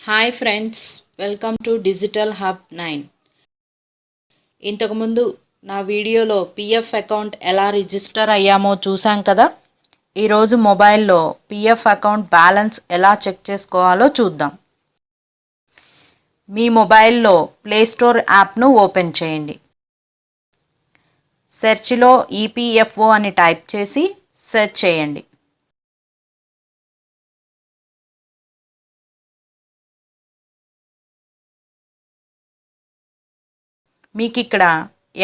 Hi friends, welcome to digital hub 9. ఇంతకుముందు నా వీడియోలో పిఎఫ్ అకౌంట్ ఎలా రిజిస్టర్ అయ్యామో చూసాం కదా. ఈరోజు మొబైల్లో పిఎఫ్ అకౌంట్ బ్యాలెన్స్ ఎలా చెక్ చేసుకోవాలో చూద్దాం. మీ మొబైల్లో ప్లేస్టోర్ యాప్ను ఓపెన్ చేయండి. సెర్చ్లో ఈపీఎఫ్ఓ అని టైప్ చేసి సెర్చ్ చేయండి. మీకు ఇక్కడ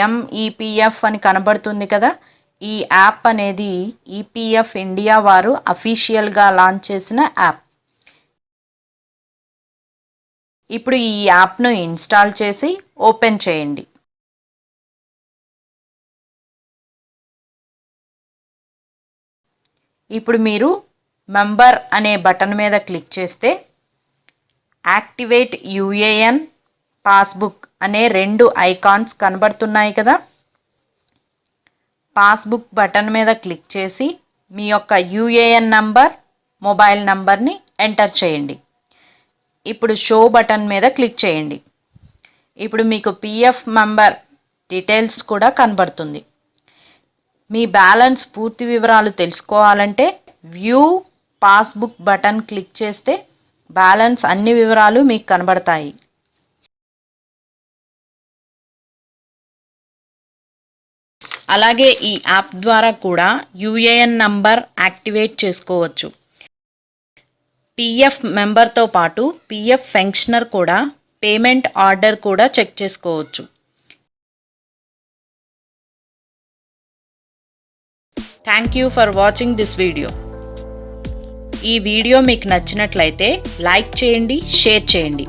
ఎంఈపిఎఫ్ అని కనబడుతుంది కదా. ఈ యాప్ అనేది ఈపీఎఫ్ ఇండియా వారు అఫీషియల్గా లాంచ్ చేసిన యాప్. ఇప్పుడు ఈ యాప్ను ఇన్స్టాల్ చేసి ఓపెన్ చేయండి. ఇప్పుడు మీరు మెంబర్ అనే బటన్ మీద క్లిక్ చేస్తే యాక్టివేట్ యూఏఎన్, పాస్బుక్ అనే రెండు ఐకాన్స్ కనబడుతున్నాయి కదా. పాస్బుక్ బటన్ మీద క్లిక్ చేసి మీ యొక్క యూఏఎన్ నంబర్, మొబైల్ నంబర్ని ఎంటర్ చేయండి. ఇప్పుడు షో బటన్ మీద క్లిక్ చేయండి. ఇప్పుడు మీకు పిఎఫ్ మెంబర్ డీటెయిల్స్ కూడా కనబడుతుంది. మీ బ్యాలెన్స్ పూర్తి వివరాలు తెలుసుకోవాలంటే వ్యూ పాస్బుక్ బటన్ క్లిక్ చేస్తే బ్యాలెన్స్ అన్ని వివరాలు మీకు కనబడతాయి. అలాగే ఈ యాప్ ద్వారా కూడా యూఏఎన్ నంబర్ యాక్టివేట్ చేసుకోవచ్చు. పిఎఫ్ మెంబర్తో పాటు పిఎఫ్ పెన్షనర్ కూడా పేమెంట్ ఆర్డర్ కూడా చెక్ చేసుకోవచ్చు. Thank you for watching this video. ఈ వీడియో మీకు నచ్చినట్లయితే లైక్ చేయండి, షేర్ చేయండి.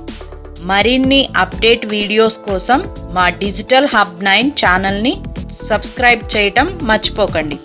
మరిన్ని అప్డేట్ వీడియోస్ కోసం మా డిజిటల్ హబ్ 9 ఛానల్ని సబ్స్క్రైబ్ చేయటం మర్చిపోకండి.